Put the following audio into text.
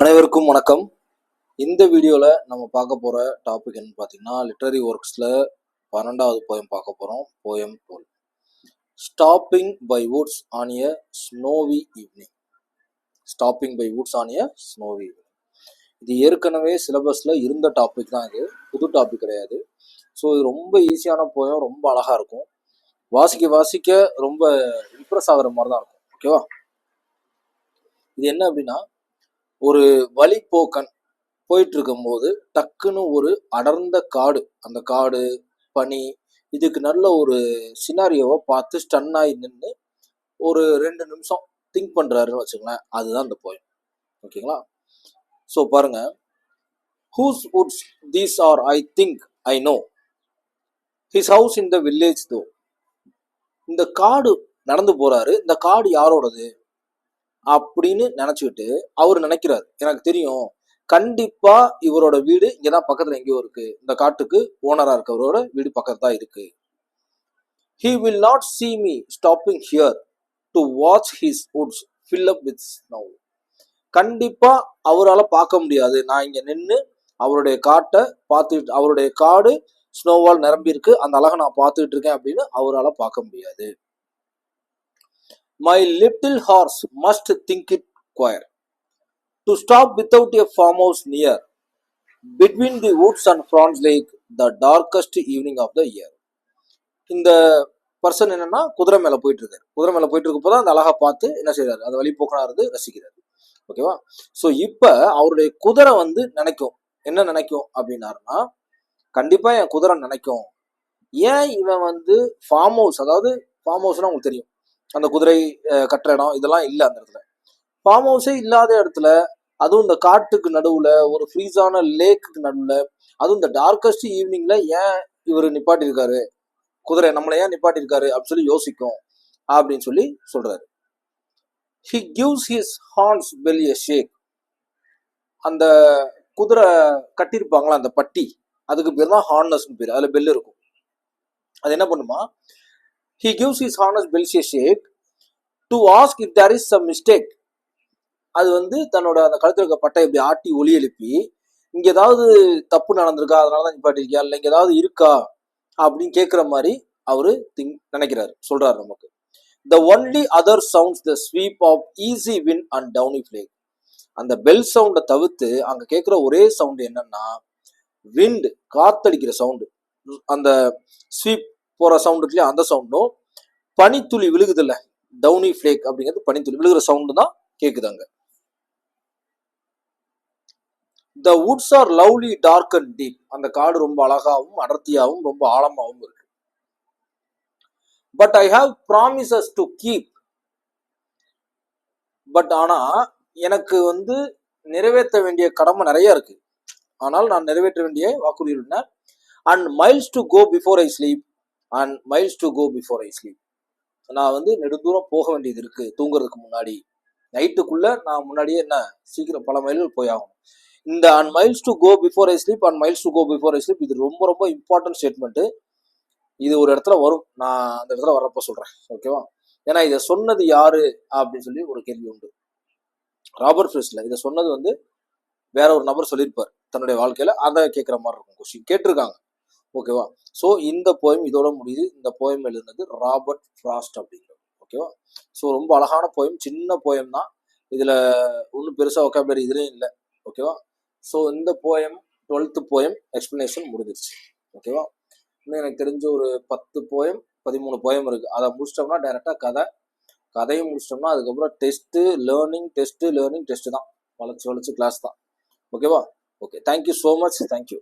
அனைவருக்கும் வணக்கம். இந்த வீடியோவில் நம்ம பார்க்க போகிற டாபிக் என்னன்னு பார்த்தீங்கன்னா, லிட்ரரி ஒர்க்ஸில் 12வது போயம் பார்க்க போகிறோம். Poem 12, stopping by woods on a snowy evening. Stopping by woods on a snowy evening. இது ஏற்கனவே சிலபஸில் இருந்த டாபிக் தான், இது புது டாபிக் கிடையாது. ஸோ இது ரொம்ப ஈஸியான போயம், ரொம்ப அழகாக இருக்கும். வாசிக்க வாசிக்க ரொம்ப இம்ப்ரெஸ் ஆகிற மாதிரி தான் இருக்கும். ஓகேவா? இது என்ன அப்படின்னா, ஒரு வழிப்போக்கன் போயிட்டு இருக்கும்போது டக்குன்னு ஒரு அடர்ந்த காடு, அந்த காடு பனி இதுக்கு நல்ல ஒரு சினாரியோவை பார்த்து ஸ்டன் ஆகி நின்று ஒரு 2 நிமிஷம் திங்க் பண்றாருன்னு வச்சுங்களேன். அதுதான் இந்த போயம். ஓகேங்களா? ஸோ பாருங்க, whose woods these are I think I know, his house in the village though. இந்த காடு நடந்து போறாரு, இந்த காடு யாரோடது அப்படின்னு நினைச்சுக்கிட்டு அவர் நினைக்கிறாரு, எனக்கு தெரியும் கண்டிப்பா இவரோட வீடு இங்கதான் பக்கத்துல எங்கேயோ இருக்கு, இந்த காட்டுக்கு ஓனரா இருக்கவரோட வீடு பக்கத்துல தான் இருக்கு. He will not see me stopping here to watch his woods fill up with snow. கண்டிப்பா அவரால் பார்க்க முடியாது, நான் இங்க நின்று அவருடைய காட்டை பார்த்துட்டு, அவருடைய காடு ஸ்னோவால் நிரம்பி இருக்கு, அந்த அழகை நான் பார்த்துட்டு இருக்கேன் அப்படின்னு அவரால் பார்க்க முடியாது. My little horse must think it queer to stop without a farmhouse near, between the woods and Franz Lake, the darkest evening of the year. இந்த பர்சன் என்னன்னா குதிரை மேல போயிட்டு இருக்காரு. குதிரை மேல போயிட்டு இருக்கப்போதான் அந்த அழகா பார்த்து என்ன செய்யறாரு, அந்த வழிபோக்கனா இருந்து ரசிக்கிறாரு. ஓகேவா? ஸோ இப்ப அவருடைய குதிரை நினைக்கும், என்ன நினைக்கும் அப்படின்னாருன்னா, கண்டிப்பா என் குதிரை நினைக்கும், ஏன் இவன் ஃபார்ம் ஹவுஸ், அதாவது ஃபார்ம் ஹவுஸ்னா உங்களுக்கு தெரியும், அந்த குதிரை கட்டுற இடம் இதெல்லாம் இல்லை அந்த இடத்துல. ஃபார்ம் ஹவுஸே இல்லாத இடத்துல, அதுவும் இந்த காட்டுக்கு நடுவுல, ஒரு ஃப்ரீஸான லேக்குக்கு நடுவுல, அதுவும் இந்த டார்க்கஸ்ட் ஈவினிங்ல ஏன் இவர் நிப்பாட்டி இருக்காரு, குதிரை நம்மளை ஏன் நிப்பாட்டி இருக்காரு அப்படின்னு சொல்லி யோசிக்கும் அப்படின்னு சொல்லி சொல்றாரு. He gives his horns belly a shake. அந்த குதிரை கட்டியிருப்பாங்களா அந்த பட்டி, அதுக்கு பேர் தான் ஹார்னஸ்னு பேர். அதுல பெல் இருக்கும். அது என்ன பண்ணுமா, he gives his harness belly a shake to ask if there is some mistake. அது தன்னோட அந்த கழுத்துல இருக்க பட்டை இப்படி ஆட்டி ஒலி எழுப்பி, இங்க ஏதாவது தப்பு நடந்திருக்கா, அதனாலதான் நிப்பாட்டிருக்கியா, இல்லை இங்க ஏதாவது இருக்கா அப்படின்னு கேட்குற மாதிரி அவரு நினைக்கிறாரு, சொல்றாரு நமக்கு. The only other sounds the sweep of easy wind and downy flake. அந்த பெல் சவுண்டை தவிர்த்து அங்க கேட்குற ஒரே சவுண்ட் என்னன்னா, விண்ட், காத்தடிக்கிற சவுண்டு, அந்த ஸ்வீப் போற சவுண்ட் இல்லையா, அந்த சவுண்டும் பனித்துளி விழுகுது இல்ல, டவுனி ஃபிளேக் அப்படிங்கிறது பனித்துளி விழுகிற சவுண்டு தான் கேக்குது அங்க. The woods are lovely dark and deep. அந்த காடு ரொம்ப அழகாவும் அடர்த்தியாகவும் ரொம்ப ஆழமாகவும் இருக்கு. But I have promises to keep. But ஆனா எனக்கு நிறைவேற்ற வேண்டிய கடமை நிறைய இருக்கு, ஆனால் நான் நிறைவேற்ற வேண்டிய வாக்குறுதி என்ன, and miles to go before I sleep, and miles to go before I sleep. நான் நெடுந்தூரம் போக வேண்டியது இருக்கு தூங்குறதுக்கு முன்னாடி, நைட்டுக்குள்ள நான் முன்னாடியே என்ன சீக்கிரம் பல மைல்கள் போய் ஆகும். இந்த and miles to go before I sleep, and miles to go before I sleep, இது ரொம்ப ரொம்ப இம்பார்ட்டன்ட் ஸ்டேட்மெண்ட். இது ஒரு இடத்துல வரும், நான் அந்த இடத்துல வரப்ப சொல்றேன். ஓகேவா? ஏன்னா இதை சொன்னது யாரு அப்படின்னு சொல்லி ஒரு கேள்வி உண்டு. ராபர்ட் ஃப்ரிஸ்ட்ல இதை சொன்னது வேற ஒரு நபர் சொல்லியிருப்பார் தன்னுடைய வாழ்க்கையில, அதை கேட்குற மாதிரி இருக்கும், கொஸ்டின் கேட்டிருக்காங்க. ஓகேவா? ஸோ இந்த போயம் இதோட முடியுது. இந்த போயம் எழுதுனது ராபர்ட் ஃப்ராஸ்ட் அப்படிங்கிறது. ஓகேவா? ஸோ ரொம்ப அழகான போயம், சின்ன போயம் தான், இதுல ஒன்றும் பெருசா ஒக்காபுலரி இதுலேயும் இல்லை. ஓகேவா? ஸோ இந்த போயம் 12th போயம் எக்ஸ்பிளனேஷன் முடிஞ்சிருச்சு. ஓகேவா? இன்னும் எனக்கு தெரிஞ்ச ஒரு 10 போயம் 13 போயம் இருக்கு. அதை முடிச்சிட்டோம்னா டைரக்டா கதையும் முடிச்சிட்டோம்னா அதுக்கப்புறம் டெஸ்ட் லேர்னிங் டெஸ்ட் தான், வளைச்சு கிளாஸ் தான். ஓகேவா? Okay, thank you so much, thank you.